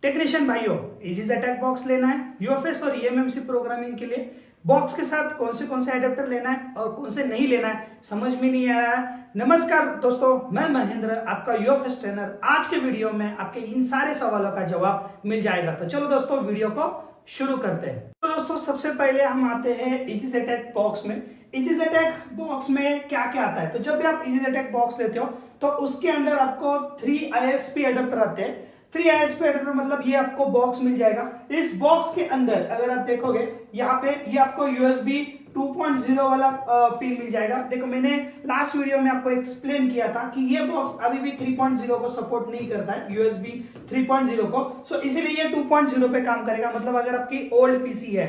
Technician भाइयों, easy attack box लेना है यूएफएस और ईएमएमसी प्रोग्रामिंग के लिए। बॉक्स के साथ कौन से एडेप्टर लेना है और कौन से नहीं लेना है समझ में नहीं आ रहा है। नमस्कार दोस्तों, मैं महेंद्र आपका यूएफएस ट्रेनर। आज के वीडियो में आपके इन सारे सवालों का जवाब मिल जाएगा। तो चलो दोस्तों वीडियो को शुरू करते हैं। तो दोस्तों सबसे पहले हम आते हैं इजी अटैक बॉक्स में। इजी अटैक बॉक्स में क्या क्या आता है, तो जब भी आप इजी अटैक बॉक्स लेते हो तो उसके अंदर आपको 3 आईएसपी एडेप्टर आते हैं। 3 आईएसपी एडेप्टर मतलब ये आपको बॉक्स मिल जाएगा। इस बॉक्स के अंदर अगर आप देखोगे यहाँ पे ये आपको यूएसबी 2.0 वाला पिन मिल जाएगा। देखो मैंने लास्ट वीडियो में आपको एक्सप्लेन किया था कि ये बॉक्स अभी भी 3.0 को सपोर्ट नहीं करता है, यूएसबी 3.0 को। सो इसीलिए ये 2.0 पे काम करेगा। मतलब अगर आपकी ओल्ड पीसी है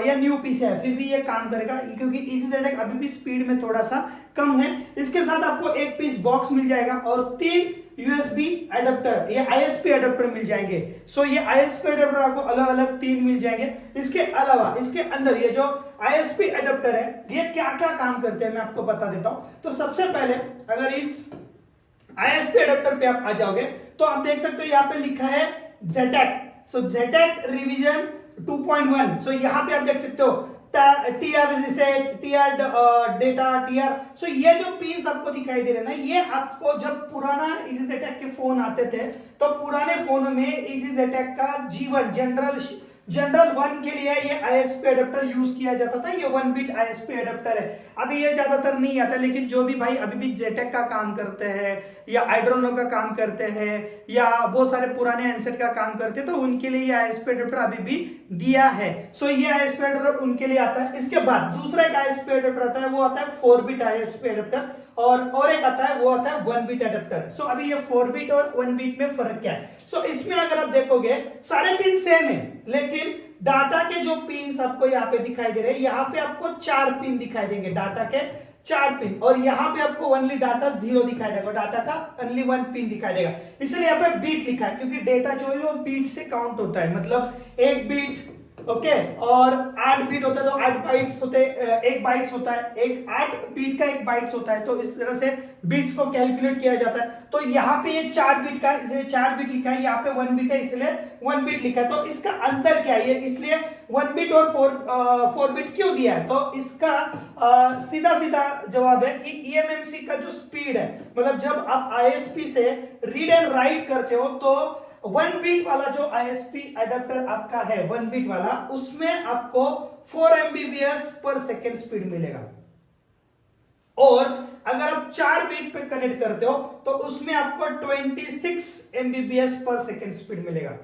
या न्यू पीसी है फिर भी ये काम करेगा, क्योंकि इजी अटैक अभी भी स्पीड में थोड़ा सा कम है। इसके साथ आपको एक पीस बॉक्स मिल जाएगा और 3 यूएसबी एडेप्टर, ये आईएसपी एडेप्टर मिल जाएंगे। सो ये आईएसपी एडेप्टर आपको अलग अलग 3 मिल जाएंगे। इसके अलावा इसके अंदर ये जो आईएसपी एडेप्टर है ये क्या क्या काम करते हैं मैं आपको बता देता हूं। तो सबसे पहले अगर इस आईएसपी एडेप्टर पे आप आ जाओगे तो आप देख सकते हो यहाँ पे लिखा है ZTAC। So ZTAC revision 2.1। So यहाँ पे आप देख सकते हो TR reset, TR data, TR. So ये जो पिन्स आपको दिखाई दे रहे हैं ना, ये आपको जब पुराना इजी अटैक के फोन आते थे तो पुराने फोन में इजी अटैक का जीवन जनरल 1 के लिए ये आईएसपी एडेप्टर यूज किया जाता था। ये 1 बिट आईएसपी एडेप्टर है। अभी ये ज्यादातर नहीं आता, लेकिन जो भी भाई अभी भी जेटेक का काम करते हैं या आइड्रोनो का काम करते हैं या बहुत सारे पुराने हैंडसेट का काम करते हैं तो उनके लिए ये आईएसपी एडेप्टर अभी भी दिया है। सो ये आईएसपी एडेप्टर उनके लिए आता है। इसके बाद दूसरा एक आईएसपी एडेप्टर आता है, वो आता है 4 बिट आईएसपी एडेप्टर और एक आता है वो आता है 1 बिट एडेप्टर। सो अभी ये 4 बिट और 1 बिट में फर्क क्या है। सो इसमें अगर आप देखोगे सारे पिन सेम है, लेकिन डाटा के जो पिन आपको यहाँ पे दिखाई दे रहे हैं, यहाँ पे आपको 4 पिन दिखाई देंगे, डाटा के 4 पिन, और यहाँ पे आपको ओनली डाटा 0 दिखाई देगा, डाटा का ओनली 1 पिन दिखाई देगा। इसलिए यहाँ पे बीट लिखा है, क्योंकि डेटा जो है वो बीट से काउंट होता है। मतलब 1 बीट ओके और 8 बीट होता है तो 8 बाइट्स होते हैं, 1 बाइट्स होता है, एक 8 बीट का 1 बाइट्स होता है। तो इस तरह से बिट्स को कैलकुलेट किया जाता है। तो यहाँ पे ये 4 बीट का, इसलिए 4 बीट लिखा है, यहाँ पे 1 बीट है इसलिए 1 बीट लिखा है। तो इसका अंतर क्या है, इसलिए 1 बीट और 4 बीट क्यों दिया है, तो इसका सीधा सीधा जवाब है कि ईएमएमसी का जो स्पीड है, मतलब जब आप आईएसपी से रीड एंड राइट करते हो तो 1 बीट वाला जो आईएसपी एडेप्टर आपका है 1 बीट वाला, उसमें आपको 4 MBPS पर सेकेंड स्पीड मिलेगा। और अगर आप 4 बीट पे कनेक्ट करते हो तो उसमें आपको 26 MBPS पर सेकेंड स्पीड मिलेगा।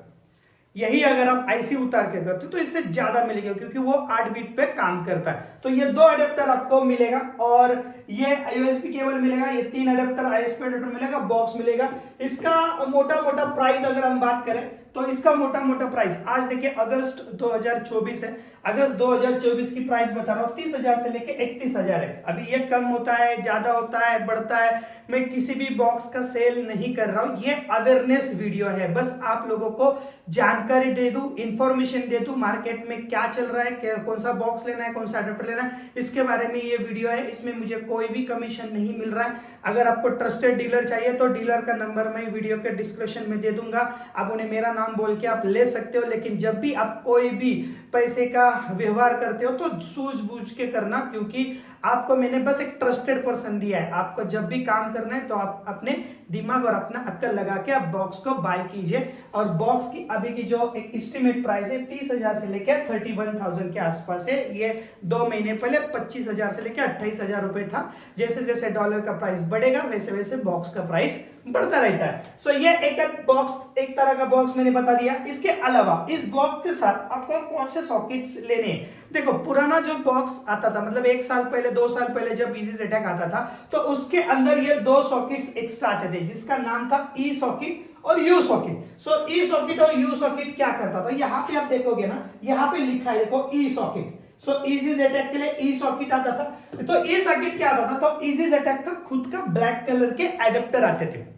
यही अगर आप आईसी उतार के करते हो तो इससे ज्यादा मिलेगा, क्योंकि वो 8 बिट पे काम करता है। तो ये 2 एडेप्टर आपको मिलेगा और ये यूएसबी केबल मिलेगा, ये 3 एडेप्टर आईएसपी एडेप्टर मिलेगा, बॉक्स मिलेगा। इसका मोटा मोटा प्राइस अगर हम बात करें तो इसका मोटा मोटा प्राइस आज देखिए अगस्त 2024 है, अगस्त 2024 की प्राइस बता रहा हूं 30,000 से लेके 31,000 है। अभी ये कम होता है, ज्यादा होता है, बढ़ता है। मैं किसी भी बॉक्स का सेल नहीं कर रहा हूं, ये अवेयरनेस वीडियो है। बस आप लोगों को जानकारी दे दूं, इंफॉर्मेशन दे दूं, मार्केट में क्या चल रहा है, कौन सा बॉक्स लेना है, कौन सा एडेप्टर लेना है, इसके बारे में ये वीडियो है। इसमें मुझे कोई भी कमीशन नहीं मिल रहा है। अगर आपको ट्रस्टेड डीलर चाहिए तो डीलर का नंबर मैं वीडियो के डिस्क्रिप्शन में दे दूंगा, आप उन्हें मेरा नाम बोल के आप ले सकते हो। लेकिन जब भी आप कोई भी पैसे का व्यवहार करते हो तो सूझबूझ के करना, क्योंकि आपको मैंने बस एक ट्रस्टेड पर्सन दिया है। आपको जब भी काम करना है तो आप अपने दिमाग और अपना अक्ल लगा के आप बॉक्स को बाय कीजिए। और बॉक्स की अभी की जो एक एस्टिमेट प्राइस है 30,000 से लेकर 31,000 के आसपास है। ये 2 महीने पहले 25,000 से लेकर 28,000 रुपए था। जैसे जैसे डॉलर का प्राइस बढ़ेगा वैसे वैसे बॉक्स का प्राइस बढ़ता रहता है। सो ये एक बॉक्स, एक तरह का बॉक्स मैंने बता दिया। इसके अलावा इस बॉक्स के साथ आपको कौन से सॉकेट्स लेने हैं। देखो पुराना जो बॉक्स आता था, मतलब 1 साल पहले 2 साल पहले जब इजी अटैक आता था तो उसके अंदर ये 2 सॉकेट्स एक्स्ट्रा आते थे, जिसका नाम था ई सॉकेट और you socket. So E socket और यू सॉकेट क्या करता था, यहाँ पे आप देखोगे ना, यहाँ पे लिखा है देखो ई सॉकेट। सो इजी अटैक के लिए ई सॉकेट आता था। तो ई सॉकेट क्या आता था, तो इजी अटैक का खुद का ब्लैक कलर के एडेप्टर आते थे।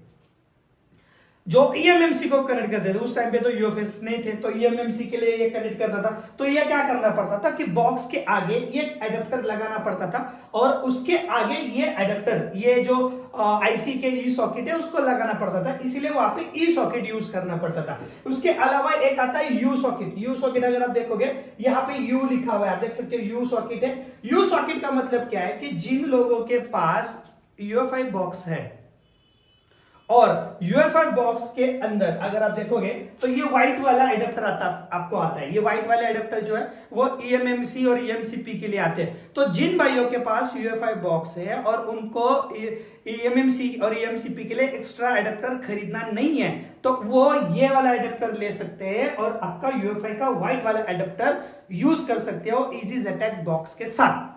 जो ईएमएमसी को कनेक्ट करते थे, उस टाइम पे तो यूएफएस नहीं थे, तो ईएमएमसी के लिए ये कनेक्ट करता था। तो ये क्या करना पड़ता था कि बॉक्स के आगे ये एडेप्टर लगाना पड़ता था और उसके आगे ये एडेप्टर, ये जो आईसी के ई सॉकेट है उसको लगाना पड़ता था, इसीलिए वहां पे ई सॉकेट यूज करना पड़ता था। उसके अलावा एक आता है यू सॉकेट। यू सॉकेट अगर आप देखोगे यहाँ पे यू लिखा हुआ है, आप देख सकते हो यू सॉकेट है। यू सॉकेट का मतलब क्या है कि जिन लोगों के पास यूएफआई बॉक्स है और यूएफआई बॉक्स के अंदर अगर आप देखोगे तो ये व्हाइट वाला एडेप्टर आपको आता है। ये व्हाइट वाला एडेप्टर जो है वो ईएमएमसी और ईएमसीपी के लिए आते हैं। तो जिन भाइयों के पास यूएफआई बॉक्स है और उनको ईएमएमसी और ईएमसीपी के लिए एक्स्ट्रा एडेप्टर खरीदना नहीं है तो वो ये वाला एडेप्टर ले सकते हैं और आपका यूएफआई का व्हाइट वाला एडेप्टर यूज कर सकते हो इजी जेटैक बॉक्स के साथ।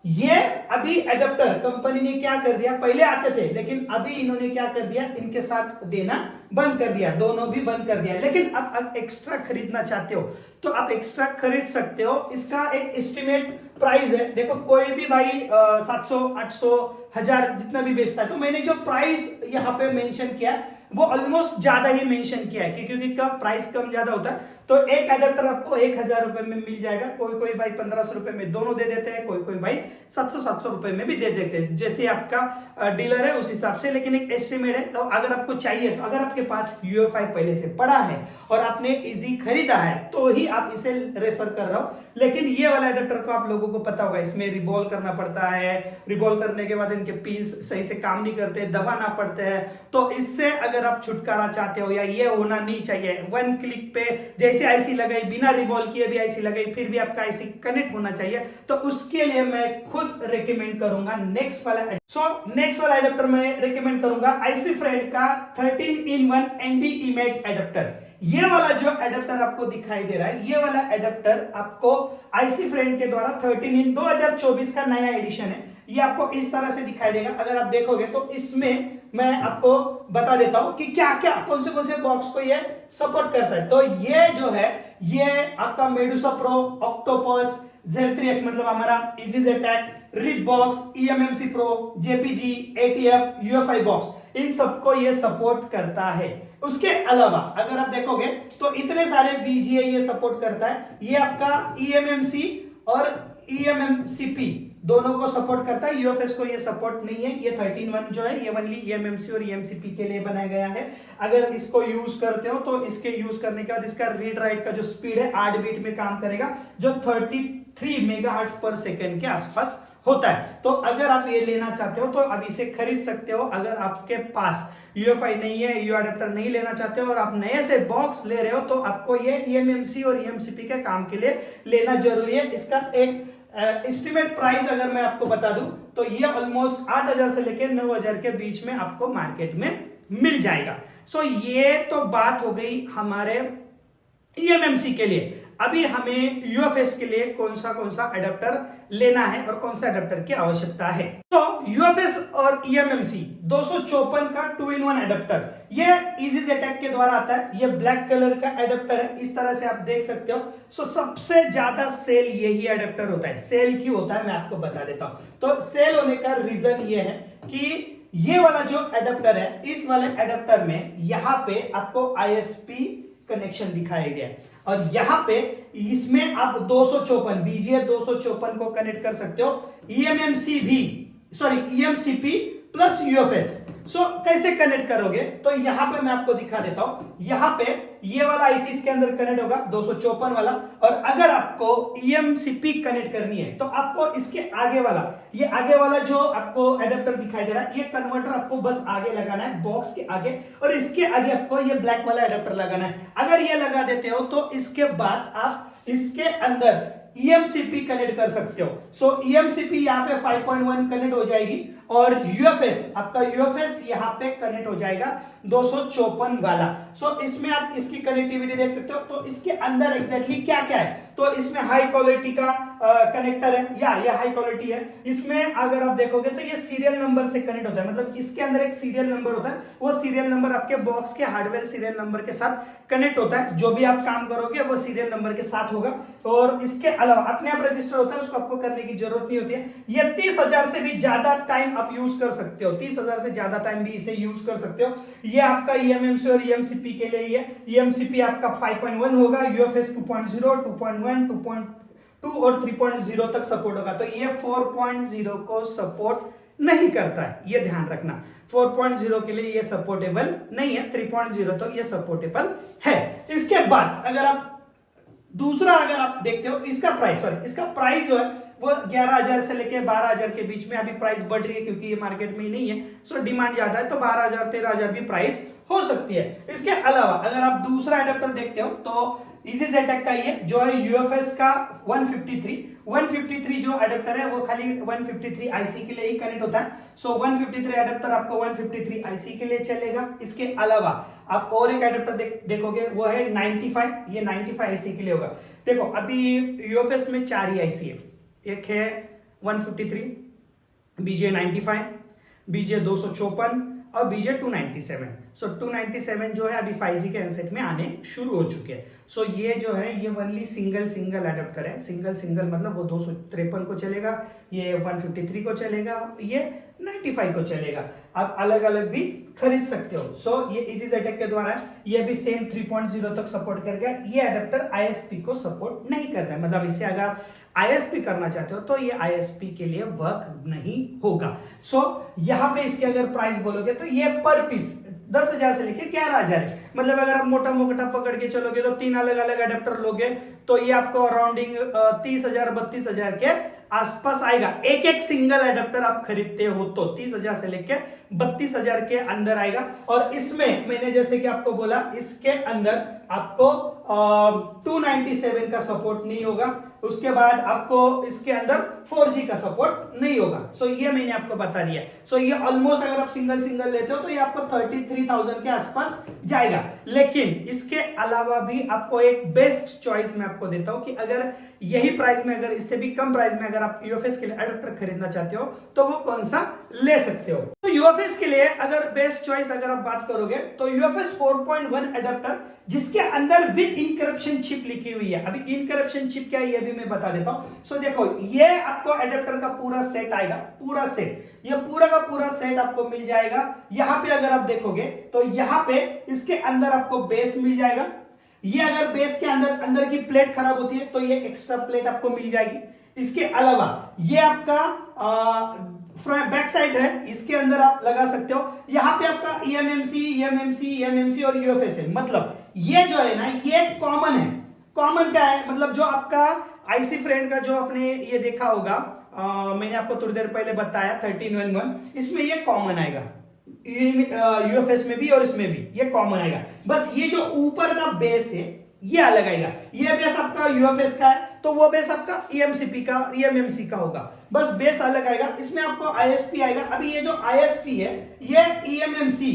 ये अभी एडेप्टर कंपनी ने क्या कर दिया, पहले आते थे लेकिन अभी इन्होंने क्या कर दिया, इनके साथ देना बंद कर दिया, दोनों भी बंद कर दिया। लेकिन अब एक्स्ट्रा खरीदना चाहते हो तो आप एक्स्ट्रा खरीद सकते हो। इसका एक एस्टिमेट प्राइस है, देखो कोई भी भाई 700 800 1000 जितना भी बेचता है, तो मैंने जो प्राइस यहाँ पे मेंशन किया वो ऑलमोस्ट ज्यादा ही मेंशन किया है क्योंकि कम प्राइस कम ज्यादा होता है। तो एक एडेप्टर आपको 1000 रुपए में मिल जाएगा, कोई कोई भाई 1500 रुपए में दोनों दे देते हैं, कोई कोई भाई 700 रुपए में भी दे देते हैं, जैसे आपका डीलर है उस हिसाब से। लेकिन एक एस्टिमेट है, तो अगर आपको चाहिए, तो अगर आपके पास यूएफआई पहले से पड़ा है और आपने इजी खरीदा है तो ही आप इसे रेफर कर रहे हो। लेकिन ये वाला एडेप्टर को आप लोगों को पता होगा, इसमें रिबॉल करना पड़ता है, रिबॉल करने के बाद इनके पिंस सही से काम नहीं करते, दबाना पड़ता है। तो इससे अगर आप छुटकारा चाहते हो या ये होना नहीं चाहिए, वन क्लिक पे जैसे आईसी लगाई, बिना रिबॉल किए भी आईसी लगाई, फिर भी आपका आईसी कनेक्ट होना चाहिए, तो उसके लिए मैं खुद रेकमेंड करूंगा नेक्स्ट वाला। नेक्स्ट वाला एडेप्टर मैं रेकमेंड करूंगा आईसी फ्रेंड का 13-in-1 एनडी इमेट एडेप्टर। ये वाला जो एडेप्टर आपको दिखाई दे रहा है, ये वाला एडेप्टर आपको आईसी फ्रेंड के द्वारा 2024 का नया एडिशन है। ये आपको इस तरह से दिखाई देगा। अगर आप देखोगे तो इसमें मैं आपको बता देता हूं कि क्या क्या कौन से बॉक्स को ये सपोर्ट करता है। तो ये जो है ये आपका मेडुसा प्रो, ऑक्टोपस, Z3X मतलब हमारा easy JTAG, riff box, eMMC pro, JPG, ATF, UFI box, इन सबको ये सपोर्ट करता है। उसके अलावा अगर आप देखोगे तो इतने सारे बीजीए ये सपोर्ट करता है। ये आपका ईएमएमसी और ईएमएमसीपी दोनों को सपोर्ट करता है, यूएफएस को ये सपोर्ट नहीं है। ये 13-1 जो है ये ओनली ईएमएमसी और ईएमसीपी के लिए बनाया गया है। अगर इसको यूज करते हो तो इसके यूज करने के बाद इसका रीड राइट का जो स्पीड है 8 बीट में काम करेगा, जो 33 मेगाहर्ट्ज पर सेकंड के आसपास होता है। तो अगर आप ये लेना चाहते हो तो अब इसे खरीद सकते हो। अगर आपके पास यूएफआई नहीं है, यू एडेप्टर नहीं लेना चाहते हो और आप नए से बॉक्स ले रहे हो तो आपको ये ईएमएमसी और ईएमसीपी के काम के लिए लेना जरूरी है। इसका एक एस्टिमेट प्राइस अगर मैं आपको बता दूं तो ये ऑलमोस्ट 8000 से लेकर 9000 के बीच में आपको मार्केट में मिल जाएगा। ये तो बात हो गई हमारे ईएमएमसी के लिए। अभी हमें यूएफएस के लिए कौन सा एडेप्टर लेना है और कौन सा एडेप्टर की आवश्यकता है। तो यूएफएस और ईएमएमसी 254 का 2-in-1 एडेप्टर ये इजी जेटैक के द्वारा आता है। ये ब्लैक कलर का एडेप्टर है, इस तरह से आप देख सकते हो। सबसे ज्यादा सेल यही एडेप्टर होता है। सेल क्यों होता है मैं आपको बता देता हूं। तो सेल होने का रीजन ये है कि ये वाला जो एडेप्टर है, इस वाले एडेप्टर में यहां पे आपको आईएसपी कनेक्शन दिखाया गया है और यहां पे इसमें आप 254 बीजीए 254 को कनेक्ट कर सकते हो, ईएमसीपी प्लस यूएफएस। कैसे कनेक्ट करोगे तो यहां पे मैं आपको दिखा देता हूं। यहां पे ये वाला आईसी इसके अंदर कनेक्ट होगा 254 वाला, और अगर आपको ईएमसीपी कनेक्ट करनी है तो आपको इसके आगे वाला, ये आगे वाला जो आपको एडेप्टर दिखाई दे रहा है, ये कन्वर्टर आपको बस आगे लगाना है बॉक्स के आगे, और इसके आगे आपको ये ब्लैक वाला एडेप्टर लगाना है। अगर ये लगा देते हो तो इसके बाद आप इसके अंदर ईएमसीपी कनेक्ट कर सकते हो। ईएमसीपी यहाँ पे 5.1 कनेक्ट हो जाएगी और यूएफएस आपका यूएफएस यहाँ पे कनेक्ट हो जाएगा 254 वाला। इसमें आप इसकी कनेक्टिविटी देख सकते हो। तो इसके अंदर एग्जैक्टली क्या क्या है, तो इसमें हाई क्वालिटी का कनेक्टर है, या ये हाई क्वालिटी है। इसमें अगर आप देखोगे तो ये सीरियल नंबर से कनेक्ट होता है, मतलब इसके अंदर एक सीरियल नंबर होता है, वो सीरियल नंबर आपके बॉक्स के हार्डवेयर सीरियल नंबर के साथ कनेक्ट होता है। जो भी आप काम करोगे वो सीरियल नंबर के साथ होगा, और इसके अलावा अपने आप रजिस्टर होता है, उसको आपको करने की जरूरत नहीं होती है। ये 30,000 से भी ज्यादा टाइम टाइम आप यूज कर सकते हो, 30,000 से ज्यादा टाइम भी इसे यूज कर सकते हो। ये आपका ईएमएमसी और ईएमसीपी के लिए ही है। ईएमसीपी आपका 5.1 होगा, यूएफएस 2.0, 2.1, 2.2 और 3.0 तक सपोर्ट होगा। तो ये 4.0 को सपोर्ट नहीं करता है, ये ध्यान रखना। 4.0 के लिए ये सपोर्टेबल नहीं है, 3.0 तक ये सपोर्टेबल है। इसके बाद अगर आप दूसरा अगर आप देखते हो, इसका प्राइस जो है वो 11,000 से लेके 12,000 के बीच में अभी प्राइस बढ़ रही है, क्योंकि ये मार्केट में ही नहीं है, सो डिमांड ज्यादा है, तो 12,000 13,000 भी प्राइस हो सकती है। इसके अलावा अगर आप दूसरा एडेप्टर देखते हो तो EasyZetech का ये जो है यूएफएस का 153 जो एडेप्टर है वो खाली 153 आईसी के लिए ही कनेक्ट होता है। सो 153 एडेप्टर आपको 153 आईसी के लिए चलेगा। इसके अलावा आप और एक एडेप्टर देखोगे वो है 95, ये 95 आईसी के लिए होगा। देखो अभी यूएफएस में 4 ही आईसी है, एक है 153, BJ 95, BJ 254 और BJ 297। सो 297 जो है अभी 5G के हैंडसेट में आने शुरू हो चुके हैं। सो ये जो है ये ओनली सिंगल एडेप्टर है। सिंगल मतलब वो 253 को चलेगा, ये 153 को चलेगा, ये 95 को चलेगा। आप अलग अलग भी खरीद सकते हो। सो ये EasyZetech के द्वारा ये भी सेम 3.0 तक सपोर्ट कर गया। ये एडेप्टर ISP को सपोर्ट नहीं करता है, मतलब इससे अगर आप ISP करना चाहते हो तो ये ISP के लिए वर्क नहीं होगा। सो यहां पे इसके अगर प्राइस बोलोगे तो ये पर पीस 10,000 से लेके 11,000 है। मतलब अगर आप मोटा मोटा पकड़ के चलोगे तो 3 अलग अलग एडेप्टर लोगे तो ये आपको अराउंडिंग 30,000 32,000 के आसपास आएगा। एक एक सिंगल एडेप्टर आप खरीदते हो तो 30,000 से लेके 32,000 के अंदर आएगा। और इसमें मैंने जैसे कि आपको बोला, इसके अंदर आपको 297 का सपोर्ट नहीं होगा। उसके बाद आपको इसके अंदर 4G का सपोर्ट नहीं होगा। सो ये मैंने आपको बता दिया। सो ये ऑलमोस्ट अगर आप सिंगल लेते हो तो ये आपको 33,000 के आसपास जाएगा। लेकिन इसके अलावा भी आपको एक बेस्ट चॉइस मैं आपको देता हूं कि अगर यही प्राइस में, अगर इससे भी कम प्राइस में अगर आप यूएफएस के लिए एडेप्टर खरीदना चाहते हो तो वो कौन सा ले सकते हो। तो यूएफएस के लिए अगर बेस्ट चॉइस अगर आप बात करोगे तो यूएफएस 4.1 एडेप्टर जिसके अंदर विद इनकरप्शन चिप लिखी हुई है। अभी इनकरप्शन चिप क्या है ये भी मैं बता देता हूं। सो देखो ये आपको एडेप्टर का पूरा सेट आएगा, पूरा सेट, ये पूरा का पूरा सेट आपको मिल जाएगा। यहां पे अगर आप देखोगे तो यहां पे इसके अंदर आपको बेस मिल जाएगा। ये अगर बेस के अंदर की प्लेट खराब होती है तो ये एक्स्ट्रा प्लेट आपको मिल जाएगी। इसके अलावा ये आपका बैक साइड है, इसके अंदर आप लगा सकते हो। यहां पे आपका EMMC और UFS है। मतलब ये जो है ना ये कॉमन है। कॉमन क्या है, मतलब जो आपका आईसी फ्रेंड का जो आपने ये देखा होगा, मैंने आपको थोड़ी देर पहले बताया 1311, इसमें ये कॉमन आएगा। यूएफएस में भी और इसमें भी ये कॉमन आएगा। बस ये जो ऊपर का बेस है ये अलग आएगा। ये बेस आपका यूएफएस का है तो वो बेस आपका EMMC का होगा। बस बेस अलग आएगा। इसमें आपको ISP आएगा। अभी ये जो ISP है ये EMMC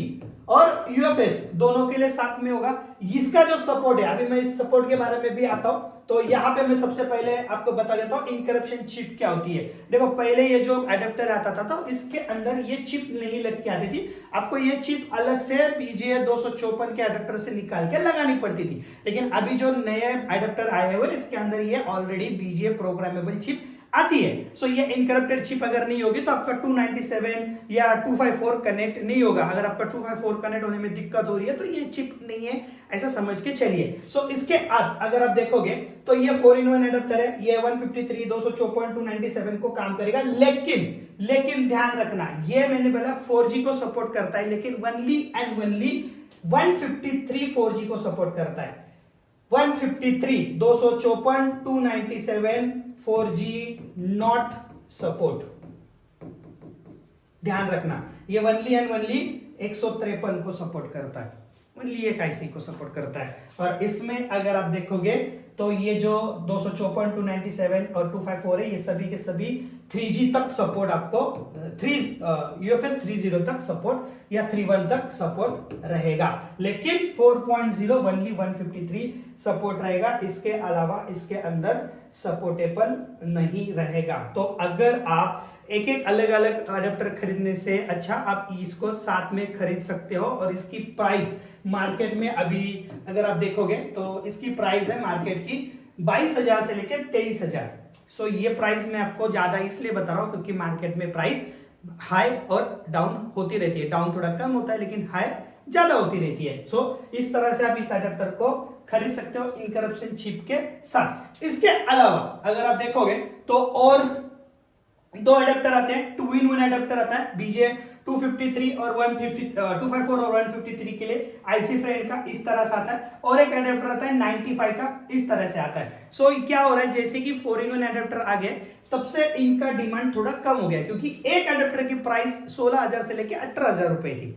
और UFS दोनों के लिए साथ में होगा। इसका जो सपोर्ट है, अभी मैं इस सपोर्ट के बारे में भी आता हूं। तो यहां पे मैं सबसे पहले आपको बता देता हूं इनकरप्शन चिप क्या होती है। देखो पहले ये जो एडेप्टर आता था तो इसके अंदर ये चिप नहीं लग के आती थी, आपको ये चिप अलग से PGA 254 के एडेप्टर से निकाल के लगानी पड़ती थी। लेकिन अभी जो नए एडेप्टर आए हुए इसके अंदर ये ऑलरेडी BGA प्रोग्रामेबल चिप आती है। सो ये इनकरप्टेड चिप अगर नहीं होगी तो आपका 297 या 254 कनेक्ट नहीं होगा। अगर आपका 254 कनेक्ट होने में दिक्कत हो रही है तो ये चिप नहीं है, ऐसा समझ के चलिए। सो इसके अगर आप देखोगे तो ये 4-in-1 एडेप्टर है। ये 153, 254, 297 को काम करेगा। लेकिन ध्यान रखना, ये मैंने बोला 4G को सपोर्ट करता है, लेकिन ओनली एंड ओनली 153 4G को सपोर्ट करता है। 153, 254, 297 4G नॉट सपोर्ट। ध्यान रखना, ये ओनली एंड ओनली 153 को सपोर्ट करता है, ओनली एक आईसी को सपोर्ट करता है। और इसमें अगर आप देखोगे तो ये जो 254, 297 और 254 है, ये सभी के सभी 3G तक सपोर्ट आपको UFS 30 तक सपोर्ट या 31 तक सपोर्ट रहेगा। लेकिन 4.0 ओनली 153 सपोर्ट रहेगा। इसके अलावा इसके अंदर सपोर्टेबल नहीं रहेगा। तो अगर आप एक एक अलग अलग एडेप्टर खरीदने से अच्छा आप इसको साथ में खरीद सकते हो। और इसकी प्राइस मार्केट में अभी अगर आप देखोगे तो इसकी प्राइस है मार्केट की 22,000 से लेकर 23,000। सो ये प्राइस मैं आपको ज्यादा इसलिए बता रहा हूं क्योंकि मार्केट में प्राइस हाई और डाउन होती रहती है। डाउन थोड़ा कम होता है लेकिन हाई ज्यादा होती रहती है। सो इस तरह से आप इस अडेप्टर को खरीद सकते हो इनकरप्शन चिप के साथ। इसके अलावा अगर आप देखोगे तो और दो अडेप्टर आते हैं, 2-in-1 अडेप्टर आता है बीजे 253 और 254 और 153 के लिए आईसी फ्रेंड का इस तरह से आता है, और एक अडेप्टर आता है 95 का इस तरह से आता है। सो क्या हो रहा है, जैसे कि 4-in-1 अडेप्टर आ गए तब से इनका डिमांड थोड़ा कम हो गया, क्योंकि एक अडेप्टर की प्राइस 16,000 से लेकर 18,000 रुपए थी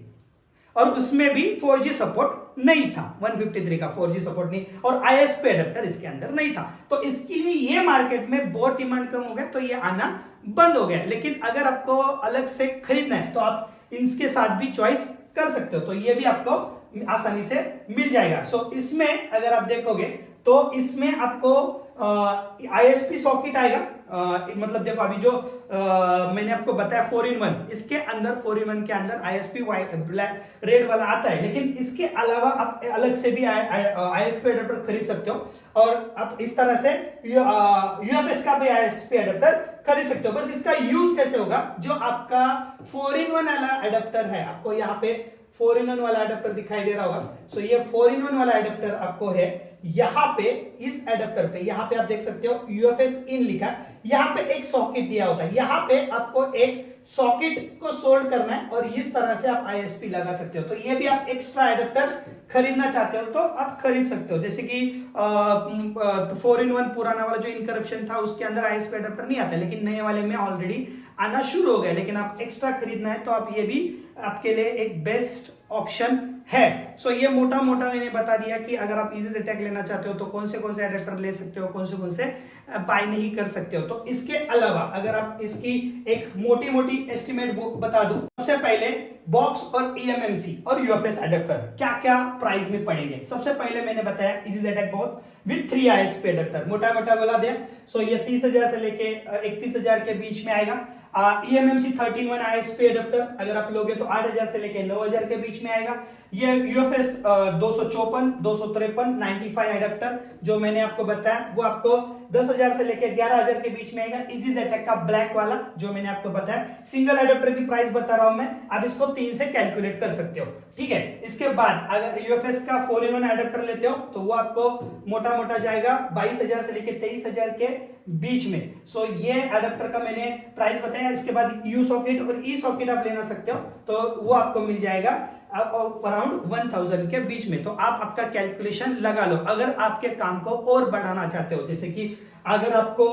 और उसमें भी 4G सपोर्ट नहीं था। 153 का 4G सपोर्ट नहीं और ISP अडेप्टर इसके अंदर नहीं था। तो इसके लिए ये मार्केट में बहुत डिमांड कम हो गया तो ये आना बंद हो गया। लेकिन अगर आपको अलग से खरीदना है तो आप इनके साथ भी चॉइस कर सकते हो, तो ये भी आपको आसानी से मिल जाएगा। सो इसमें अगर आप देखोगे तो इसमें आपको ISP सॉकेट आएगा, मतलब देखो अभी जो मैंने आपको बताया 4-in-1, इसके अंदर 4-in-1 के अंदर ISP ब्लैक रेड वाला आता है, लेकिन इसके अलावा आप अलग से भी ISP अडेप्टर खरीद सकते हो और आप इस तरह से UFS का भी ISP अडेप्टर खरीद सकते हो। बस इसका यूज कैसे होगा, जो आपका 4-in-1 वाला अडेप्टर है, आपको यहाँ पे 4-in-1 वाला अडेप्टर दिखाई दे रहा होगा। सो ये 4-in-1 वाला अडेप्टर आपको है, यहां पे इस अडेप्टर पे यहां पे आप देख सकते हो UFS इन लिखा है, यहां पे एक सॉकेट दिया होता है, यहां पे आपको एक सॉकेट को सोल्ड करना है और इस तरह से आप ISP लगा सकते हो। तो ये भी आप एक्स्ट्रा अडेप्टर खरीदना चाहते हो तो आप खरीद सकते हो। जैसे कि 4-in-1 पुराना वाला जो इनकरप्शन था उसके अंदर ISP अडेप्टर नहीं आता, लेकिन नए वाले में ऑलरेडी आना शुरू हो गया, लेकिन आप एक्स्ट्रा खरीदना है तो आप ये भी आपके लिए एक बेस्ट ऑप्शन है। सो ये मोटा मोटा मैंने बता दिया कि अगर आप EasyJet लेना चाहते हो तो कौन से अडेप्टर ले सकते हो, कौन से बाय नहीं कर सकते हो। तो इसके अलावा अगर आप इसकी एक मोटी मोटी एस्टिमेट बता दूं, सबसे पहले बॉक्स और eMMC और UFS अडेप्टर क्या क्या प्राइस में पड़ेंगे। सबसे पहले मैंने बताया EasyJet box with 3 ISP adapter, मोटा मोटा बोला दिया। सो ये 30,000 से लेके 31,000 के बीच में आएगा। eMMC 13-1 ISP अडेप्टर अगर आप लोगे तो 8,000 से लेके 9,000 के बीच में आएगा। ये UFS 254, 253, 95 अडेप्टर जो मैंने आपको बताया वो आपको 10,000 से लेके 11,000 के बीच में आएगा। EasyJet का ब्लैक वाला जो मैंने आपको बताया, सिंगल अडेप्टर की प्राइस बता रहा हूं मैं, आप इसको 3 से कैलकुलेट कर सकते हो, ठीक है। इसके बाद अगर UFS का 4-in-1 अडेप्टर लेते हो तो वो आपको मोटा मोटा जाएगा 22,000 से लेके 23,000 के बीच में। सो ये अडेप्टर का मैंने प्राइस बताया। इसके बाद U सॉकेट और E सॉकेट आप लेना सकते हो तो वो आपको मिल जाएगा अराउंड 1,000 के बीच में। तो आप आपका कैलकुलेशन लगा लो अगर आपके काम को और बढ़ाना चाहते हो, जैसे कि अगर आपको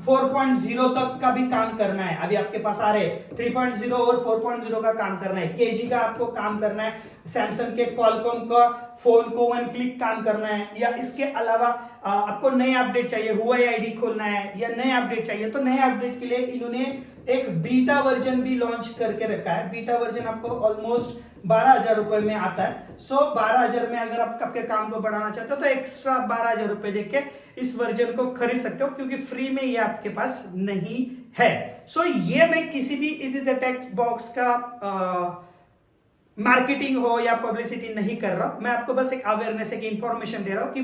4.0 तक का भी काम करना है, अभी आपके पास आ रहे 3.0 और 4.0 का काम करना है, KG का आपको काम करना है, सैमसंग के कॉलकॉम का फोन को 1 क्लिक काम करना है, या इसके अलावा आपको नए अपडेट चाहिए, हुआई आईडी खोलना है या नए अपडेट चाहिए, तो नए अपडेट के लिए इन्होंने एक बीटा वर्जन भी लॉन्च करके रखा है। बीटा वर्जन आपको ऑलमोस्ट 12,000 रुपए में आता है। सो 12,000 में अगर आप आपके काम को बढ़ाना चाहते हो तो एक्स्ट्रा 12,000 रुपए देके इस वर्जन को खरीद सकते हो, क्योंकि फ्री में ये आपके पास नहीं है। सो ये मैं किसी भी EasyJet बॉक्स का मार्केटिंग हो या पब्लिसिटी नहीं कर रहा हूं, मैं आपको बस एक अवेयरनेस, एक इंफॉर्मेशन दे रहा हूं कि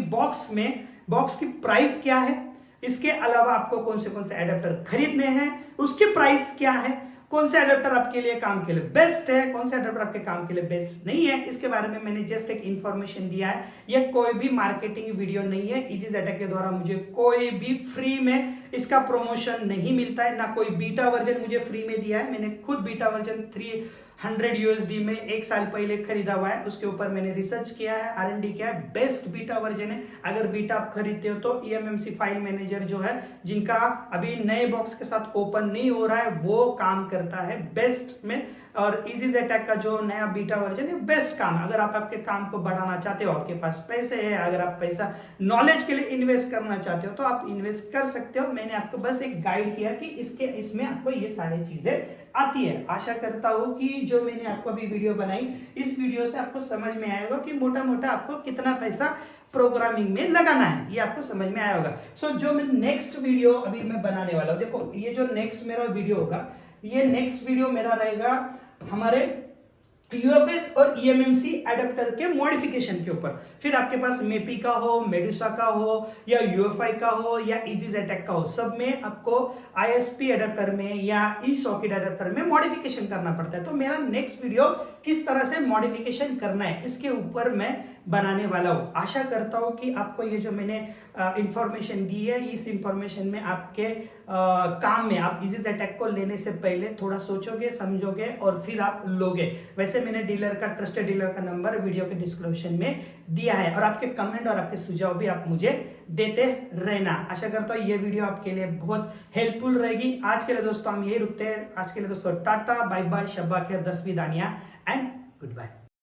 बॉक्स की प्राइस क्या है, इसके अलावा आपको कौन से एडेप्टर खरीदने हैं, उसके प्राइस क्या है, कौन से एडेप्टर आपके लिए काम के लिए बेस्ट है, कौन से एडेप्टर आपके काम के लिए बेस्ट नहीं है, इसके बारे में मैंने जस्ट एक इंफॉर्मेशन दिया है। यह कोई भी मार्केटिंग वीडियो नहीं है। EasyJet के द्वारा मुझे कोई भी फ्री में इसका प्रमोशन नहीं मिलता है, ना कोई बीटा वर्जन मुझे फ्री में दिया है। मैंने खुद बीटा वर्जन 300 USD में 1 साल पहले खरीदा हुआ है, उसके ऊपर मैंने रिसर्च किया है, R&D किया है, बेस्ट बीटा वर्जन है। अगर बीटा आप खरीदते हो तो eMMC फाइल मैनेजर जो है, जिनका अभी नए बॉक्स के साथ ओपन नहीं हो रहा है, वो काम करता है बेस्ट में। और EasyJet का जो नया बीटा वर्जन है बेस्ट काम है। अगर आप आपके काम को बढ़ाना चाहते हो, आपके पास पैसे है, अगर आप पैसा नॉलेज के लिए इन्वेस्ट करना चाहते हो तो आप इन्वेस्ट कर सकते हो। मैंने आपको बस एक गाइड किया कि इसमें आपको ये सारी चीजें आती है। आशा करता हूं कि जो मैंने आपको अभी वीडियो बनाई, इस वीडियो से आपको समझ में आएगा कि मोटा मोटा आपको कितना पैसा प्रोग्रामिंग में लगाना है, ये आपको समझ में आया होगा। सो जो मैं नेक्स्ट वीडियो अभी मैं बनाने वाला हूं, देखो ये जो नेक्स्ट मेरा वीडियो होगा, ये नेक्स्ट वीडियो मेरा रहेगा हमारे यूएफएस और ईएमएमसी एडेप्टर के मॉडिफिकेशन के ऊपर। फिर आपके पास मेपी का हो, मेडुसा का हो, या यूएफआई का हो, या EGZTAC का हो, सब में आपको आईएसपी एडेप्टर में या ई सॉकेट एडेप्टर में मॉडिफिकेशन करना पड़ता है। तो मेरा नेक्स्ट वीडियो किस तरह से मॉडिफिकेशन करना है इसके ऊपर मैं बनाने वाला हूँ। आशा करता हूँ कि आपको ये जो मैंने इंफॉर्मेशन दी है, इस इंफॉर्मेशन में आपके काम में, आप EGZTAC को लेने से पहले थोड़ा सोचोगे, समझोगे और फिर आप लोगे। वैसे मैंने डीलर का, ट्रस्टेड डीलर का नंबर वीडियो के डिस्क्रिप्शन में दिया है, और आपके कमेंट और आपके सुझाव भी आप मुझे देते रहना। आशा करता हूँ ये वीडियो आपके लिए बहुत हेल्पफुल रहेगी। आज के लिए दोस्तों हम यही रुकते हैं। आज के लिए दोस्तों टाटा, बाय बाय, शब्बा खैर, 10 दानिया एंड गुड बाय।